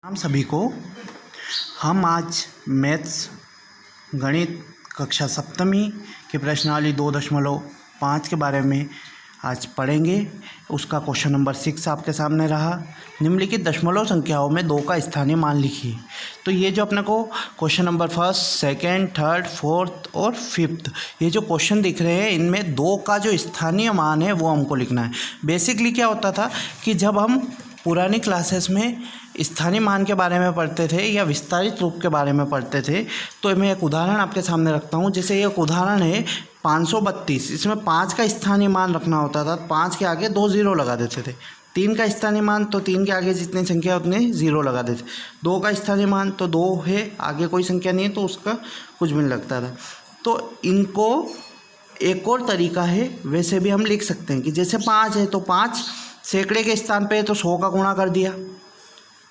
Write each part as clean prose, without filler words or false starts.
हम सभी को हम आज मैथ्स गणित कक्षा सप्तमी के प्रश्नावली 2.5 के बारे में आज पढ़ेंगे। उसका क्वेश्चन नंबर 6 आपके सामने रहा। निम्नलिखित दशमलव संख्याओं में 2 का स्थानीय मान लिखिए। तो ये जो अपने को क्वेश्चन नंबर 1, 2, 3, 4 और 5 ये जो क्वेश्चन दिख रहे हैं, इनमें 2 का जो स्थानीय मान है वो हमको लिखना है। बेसिकली क्या होता था कि जब हम पुरानी क्लासेस में स्थानीय मान के बारे में पढ़ते थे या विस्तारित रूप के बारे में पढ़ते थे, तो मैं एक उदाहरण आपके सामने रखता हूँ। जैसे एक उदाहरण है 532, इसमें 5 का स्थानीय मान रखना होता था। 5 के आगे 2 जीरो लगा देते थे। 3 का स्थानीय मान, तो 3 के आगे जितनी संख्या उतने जीरो लगा देते। 2 का स्थानीय मान, तो 2 है, आगे कोई संख्या नहीं है तो उसका कुछ भी नहीं लगता था। तो इनको एक और तरीका है, वैसे भी हम लिख सकते हैं कि जैसे 5 है तो 5 सैकड़े के स्थान पे तो 100 का गुणा कर दिया,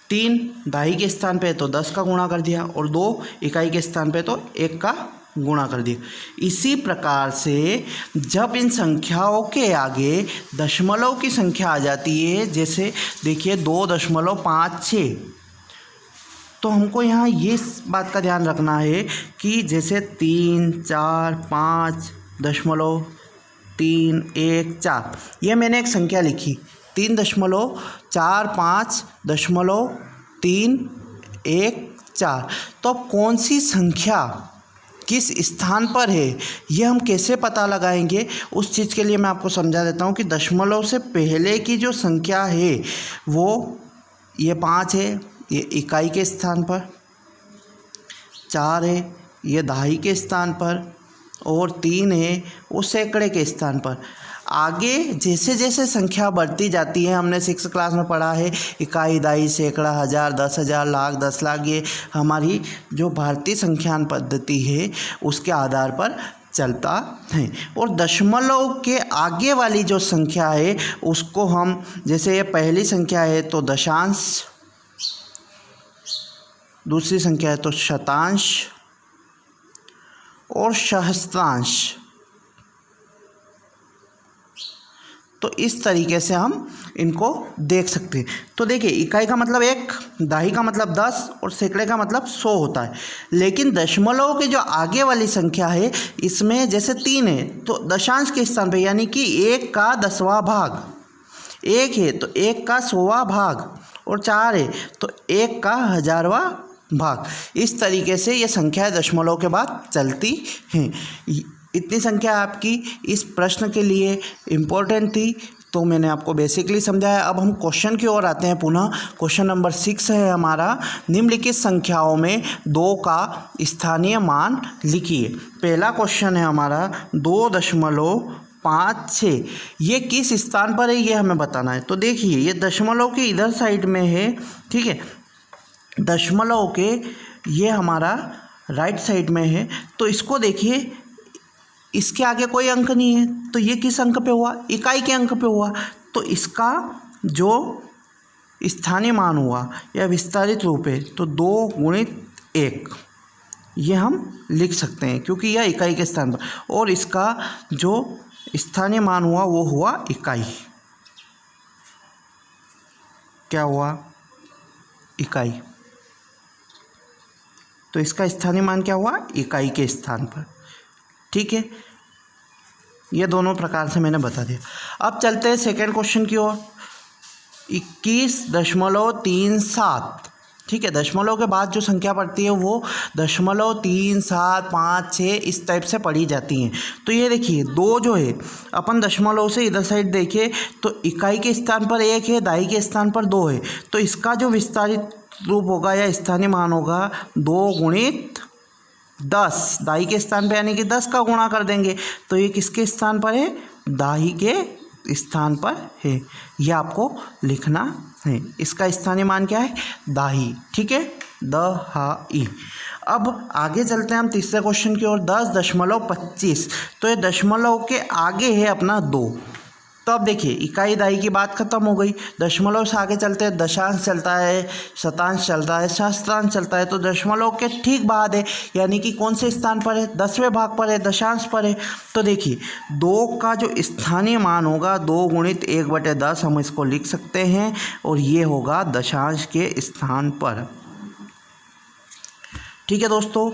3 दहाई के स्थान पे तो 10 का गुणा कर दिया, और 2 इकाई के स्थान पे तो 1 का गुणा कर दिया। इसी प्रकार से जब इन संख्याओं के आगे दशमलव की संख्या आ जाती है, जैसे देखिए 2.56, तो हमको यहाँ ये बात का ध्यान रखना है कि जैसे 3, 4, 5.3, 1, 4 ये मैंने एक संख्या लिखी, 3.45.314। तो अब कौन सी संख्या किस स्थान पर है ये हम कैसे पता लगाएंगे, उस चीज़ के लिए मैं आपको समझा देता हूँ कि दशमलव से पहले की जो संख्या है वो ये 5 है, ये इकाई के स्थान पर, 4 है ये दहाई के स्थान पर, और 3 है वो सैकड़े के स्थान पर। आगे जैसे जैसे संख्या बढ़ती जाती है, हमने 6 क्लास में पढ़ा है इकाई, दहाई, सैकड़ा, हज़ार, 10,000, लाख, 10 लाख, ये हमारी जो भारतीय संख्यान पद्धति है उसके आधार पर चलता है। और दशमलव के आगे वाली जो संख्या है उसको हम, जैसे ये पहली संख्या है तो दशांश, दूसरी संख्या है तो शतांश और सहस्त्रांश, तो इस तरीके से हम इनको देख सकते हैं। तो देखिए इकाई का मतलब 1, दहाई का मतलब 10 और सैकड़े का मतलब 100 होता है। लेकिन दशमलव के जो आगे वाली संख्या है इसमें जैसे 3 है तो दशांश के स्थान पे, यानी कि 1 का 10वां भाग, 1 है तो 1 का 100वां भाग, और 4 है तो 1 का 1000वां भाग। इस तरीके से ये संख्या दशमलव के बाद चलती हैं। इतनी संख्या आपकी इस प्रश्न के लिए इम्पोर्टेंट थी, तो मैंने आपको बेसिकली समझाया। अब हम क्वेश्चन की ओर आते हैं पुनः। क्वेश्चन नंबर 6 है हमारा, निम्नलिखित संख्याओं में 2 का स्थानीय मान लिखिए। पहला क्वेश्चन है हमारा 2.56, ये किस स्थान पर है ये हमें बताना है। तो देखिए ये दशमलव के इधर साइड में है, ठीक है, दशमलव के ये हमारा राइट साइड में है। तो इसको देखिए, इसके आगे कोई अंक नहीं है, तो ये किस अंक पे हुआ, इकाई के अंक पे हुआ। तो इसका जो स्थानीय मान हुआ या विस्तारित रूप है तो 2 गुणित 1 ये हम लिख सकते हैं, क्योंकि यह इकाई के स्थान पर, और इसका जो स्थानीय मान हुआ वो हुआ इकाई। क्या हुआ, इकाई। तो इसका स्थानीय मान क्या हुआ, इकाई के स्थान पर, ठीक है। ये दोनों प्रकार से मैंने बता दिया। अब चलते हैं सेकेंड क्वेश्चन की ओर। 21.37, ठीक है, दशमलव के बाद जो संख्या पड़ती है वो 0.3, 7, 5, 6 इस टाइप से पढ़ी जाती हैं। तो ये देखिए 2 जो है अपन दशमलव से इधर साइड देखें तो इकाई के स्थान पर 1 है, दहाई के स्थान पर 2 है। तो इसका जो विस्तारित रूप होगा या स्थानीय मान होगा 2 गुणित 10, दहाई के स्थान पे यानी कि 10 का गुणा कर देंगे। तो ये किसके स्थान पर है, दहाई के स्थान पर है, ये आपको लिखना है। इसका स्थानीय मान क्या है, दहाई, ठीक है, दहाई। अब आगे चलते हैं हम तीसरे क्वेश्चन की ओर, 10.25। तो ये दशमलव के आगे है अपना 2, तो अब देखिए इकाई दहाई की बात खत्म हो गई। दशमलव से आगे चलते हैं, दशांश चलता है, शतांश चलता है, सहस्त्रांश चलता है। तो दशमलव के ठीक बाद है, यानी कि कौन से स्थान पर है, 10वें भाग पर है, दशांश पर है। तो देखिए 2 का जो स्थानीय मान होगा 2 गुणित 1/10 हम इसको लिख सकते हैं, और ये होगा दशांश के स्थान पर। ठीक है दोस्तों,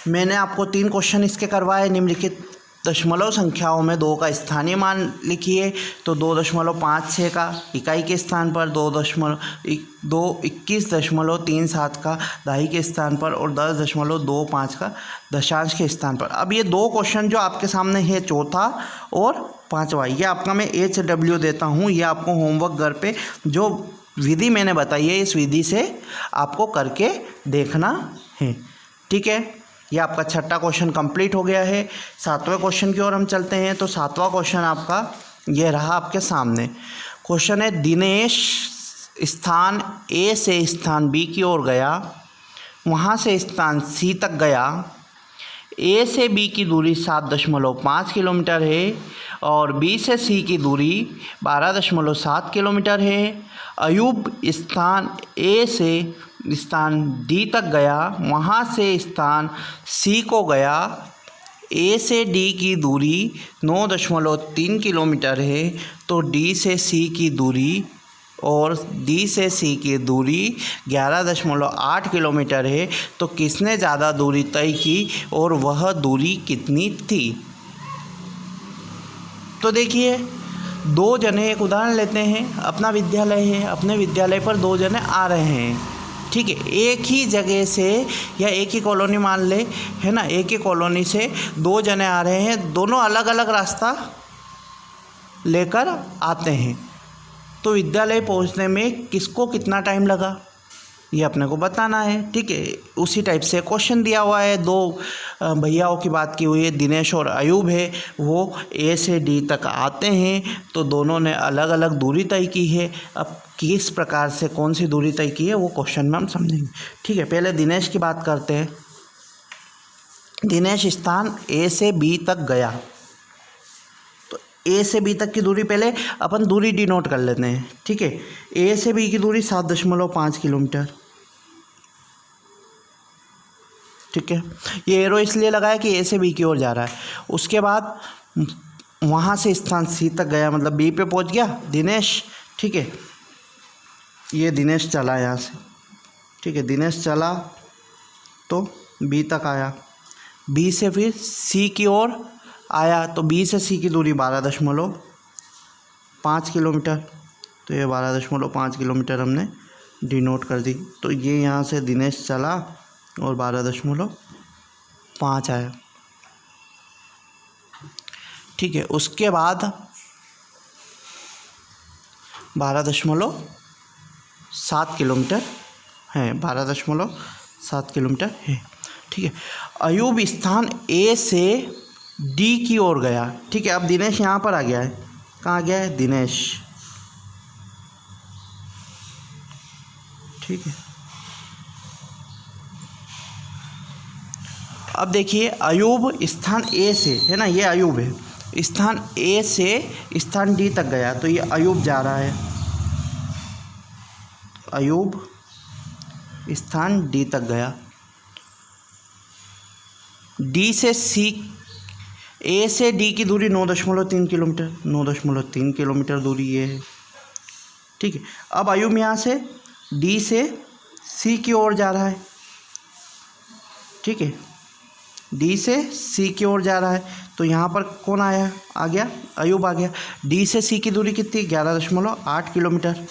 मैंने आपको 3 क्वेश्चन इसके करवाए। निम्नलिखित दशमलव संख्याओं में 2 का स्थानीय मान लिखिए। तो 2.56 का इकाई के स्थान पर, 21.37 का दहाई के स्थान पर, और 10.25 का दशांश के स्थान पर। अब ये 2 क्वेश्चन जो आपके सामने है, चौथा और 5वां, ये आपका मैं HW देता हूँ। ये आपको होमवर्क घर पे जो विधि मैंने बताई है, इस विधि से आपको करके देखना है। ठीक है, ये आपका 6ठा क्वेश्चन कंप्लीट हो गया है। 7वें क्वेश्चन की ओर हम चलते हैं। तो 7वां क्वेश्चन आपका ये रहा आपके सामने। क्वेश्चन है, दिनेश स्थान A से स्थान B की ओर गया, वहाँ से स्थान C तक गया। A से B की दूरी 7.5 किलोमीटर है, और B से C की दूरी 12.7 किलोमीटर है। अयूब स्थान A से स्थान D तक गया, वहाँ से स्थान C को गया। A से D की दूरी 9.3 किलोमीटर है, तो D से C की दूरी और D से C की दूरी 11.8 किलोमीटर है। तो किसने ज़्यादा दूरी तय की और वह दूरी कितनी थी? तो देखिए 2 जने, एक उदाहरण लेते हैं, अपना विद्यालय है, अपने विद्यालय पर 2 जने आ रहे हैं। ठीक है, एक ही जगह से या एक ही कॉलोनी मान ले, है ना, एक ही कॉलोनी से 2 जने आ रहे हैं, दोनों अलग अलग रास्ता लेकर आते हैं। तो विद्यालय पहुंचने में किसको कितना टाइम लगा, ये अपने को बताना है। ठीक है, उसी टाइप से क्वेश्चन दिया हुआ है। 2 भैयाओं की बात की हुई है, दिनेश और अयूब है, वो A से D तक आते हैं। तो दोनों ने अलग अलग दूरी तय की है। अब किस प्रकार से कौन सी दूरी तय की है वो क्वेश्चन में हम समझेंगे। ठीक है, पहले दिनेश की बात करते हैं। दिनेश स्थान A से B तक गया, तो A से B तक की दूरी पहले अपन दूरी डिनोट कर लेते हैं। ठीक है, A से B की दूरी 7.5 किलोमीटर। ठीक है, ये एरो इसलिए लगाया कि A से B की ओर जा रहा है। उसके बाद वहाँ से स्थान C तक गया, मतलब B पे पहुँच गया दिनेश। ठीक है, ये दिनेश चला यहाँ से। ठीक है, दिनेश चला तो B तक आया, B से फिर C की ओर आया, तो B से C की दूरी 12.5 किलोमीटर। तो ये 12.5 किलोमीटर हमने डिनोट कर दी। तो ये यहाँ से दिनेश चला और 12.5 आया। ठीक है, उसके बाद 12.7 किलोमीटर है, 12.7 किलोमीटर है। ठीक है, अयूब स्थान A से D की ओर गया। ठीक है, अब दिनेश यहाँ पर आ गया है। कहाँ गया है? दिनेश। ठीक है, अब देखिए अयूब स्थान A से, है ना, ये अयूब है, स्थान A से स्थान D तक गया। तो ये अयूब जा रहा है, अयूब स्थान D तक गया। D से C, A से D की दूरी 9.3 किलोमीटर, 9.3 किलोमीटर दूरी ये है। ठीक है, अब अयूब यहाँ से D से C की ओर जा रहा है। ठीक है, D से C की ओर जा रहा है। तो यहाँ पर कौन आया? आ गया, अयूब आ गया। D से C की दूरी कितनी? 11.8 किलोमीटर।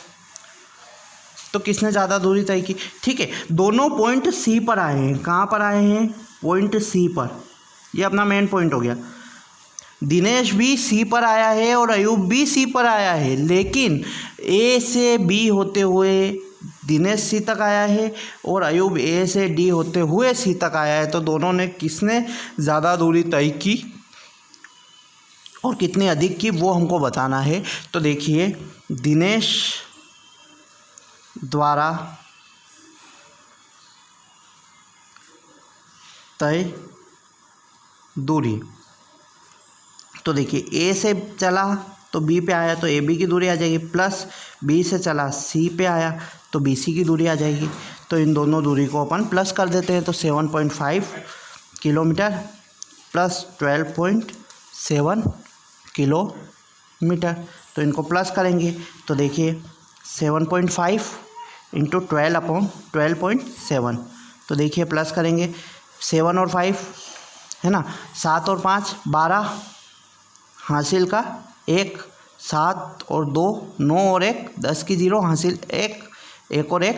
तो किसने ज़्यादा दूरी तय की? ठीक है, दोनों पॉइंट C पर आए हैं। कहाँ पर आए हैं? पॉइंट C पर। ये अपना मेन पॉइंट हो गया। दिनेश भी C पर आया है और अयूब भी C पर आया है, लेकिन A से B होते हुए दिनेश C तक आया है और अयूब A से D होते हुए C तक आया है। तो दोनों ने किसने ज़्यादा दूरी तय की और कितनी अधिक की वो हमको बताना है। तो देखिए, दिनेश द्वारा तय दूरी, तो देखिए ए से चला तो बी पे आया तो ए बी की दूरी आ जाएगी, प्लस बी से चला सी पे आया तो बी सी की दूरी आ जाएगी। तो इन दोनों दूरी को अपन प्लस कर देते हैं। तो 7.5 किलोमीटर प्लस 12.7 किलोमीटर, तो इनको प्लस करेंगे तो देखिए 7.5 इंटू 12/12.7, तो देखिए प्लस करेंगे 7 और 5 है ना, 7 और 5 12, हासिल का 1, 7 और 2 9 और 1 10 की 0, हासिल 1, 1 और 1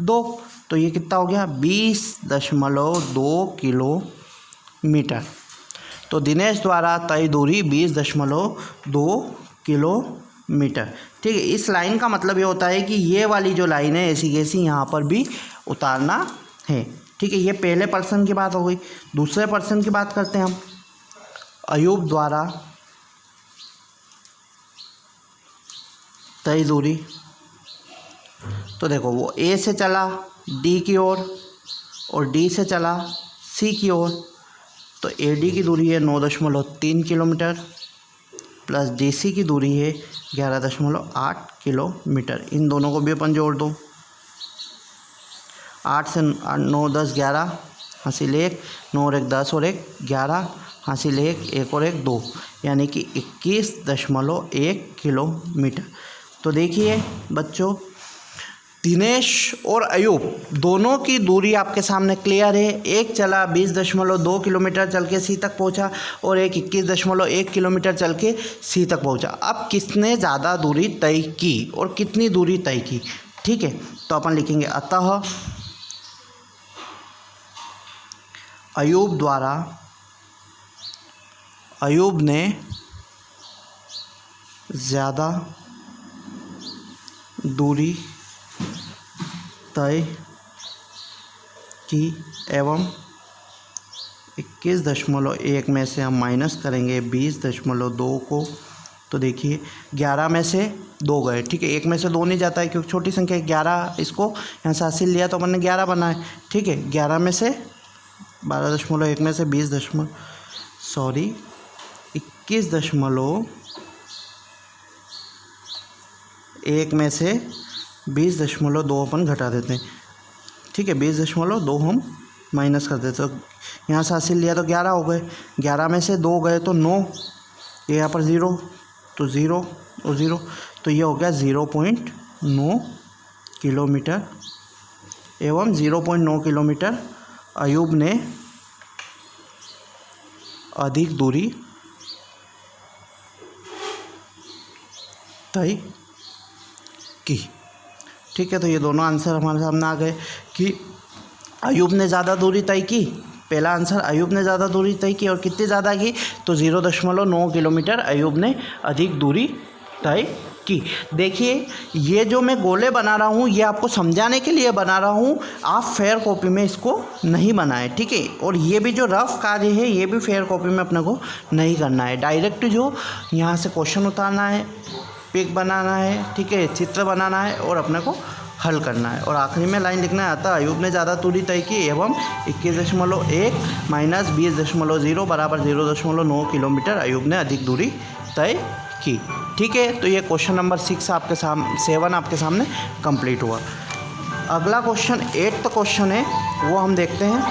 2, तो ये कितना हो गया 20.2 किलोमीटर। तो दिनेश द्वारा तय दूरी 20.2 किलोमीटर। ठीक है, इस लाइन का मतलब ये होता है कि ये वाली जो लाइन है ऐसी कैसी यहाँ पर भी उतारना है। ठीक है, ये पहले पर्सन की बात हो गई। दूसरे पर्सन की बात करते हैं हम। अयूब द्वारा तय दूरी, तो देखो वो ए से चला डी की ओर और डी से चला सी की ओर, तो ए डी की दूरी है 9.3 किलोमीटर प्लस डी सी की दूरी है 11.8 किलोमीटर। इन दोनों को भी अपन जोड़ दो, 8 से 9 10 11, हासिल 1, 9 और 1 10 और 1 11, हासिल 1, 1 और 1 2, यानी कि 21.1 किलोमीटर। तो देखिए बच्चों, दिनेश और अयूब दोनों की दूरी आपके सामने क्लियर है। एक चला 20.2 किलोमीटर चल के सी तक पहुंचा और एक 21.1 किलोमीटर चल के सी तक पहुंचा। अब किसने ज़्यादा दूरी तय की और कितनी दूरी तय की? ठीक है, तो अपन लिखेंगे अतः अयूब ने ज़्यादा दूरी तय की एवं 21.1 में से हम माइनस करेंगे 20.2 को, तो देखिए 11 में से 2 गए। ठीक है, 1 में से 2 नहीं जाता है क्योंकि छोटी संख्या 11, इसको यहाँ से हासिल लिया तो अपन ने 11 बना है। ठीक है, 11 में से 12.1 में से 21.1 में से 20.2 अपन घटा देते हैं। ठीक है, 20.2 हम माइनस कर देते, तो यहाँ से हासिल लिया तो 11 हो गए, 11 में से 2 गए तो 9, ये यहाँ पर 0 तो 0 और 0, तो ये हो गया 0.9 किलोमीटर एवं 0.9 किलोमीटर अयूब ने अधिक दूरी तय की। ठीक है, तो ये दोनों आंसर हमारे सामने आ गए कि अयूब ने ज़्यादा दूरी तय की। पहला आंसर अयूब ने ज़्यादा दूरी तय की और कितनी ज़्यादा की, तो 0.9 किलोमीटर अयूब ने अधिक दूरी तय की। देखिए, ये जो मैं गोले बना रहा हूँ ये आपको समझाने के लिए बना रहा हूँ, आप फेयर कॉपी में इसको नहीं बनाएं। ठीक है, और ये भी जो रफ कार्य है ये भी फेयर कॉपी में अपने को नहीं करना है। डायरेक्ट जो यहाँ से क्वेश्चन उतारना है, पिक बनाना है, ठीक है, चित्र बनाना है और अपने को हल करना है। और आखिरी में लाइन लिखना है, अतः अयूब ने ज़्यादा दूरी तय की एवं 21.1 माइनस 20.0 बराबर 0.9 किलोमीटर अयूब ने अधिक दूरी तय की। ठीक है, तो ये क्वेश्चन नंबर 7 आपके सामने कंप्लीट हुआ। अगला क्वेश्चन 8th क्वेश्चन है, वो हम देखते हैं।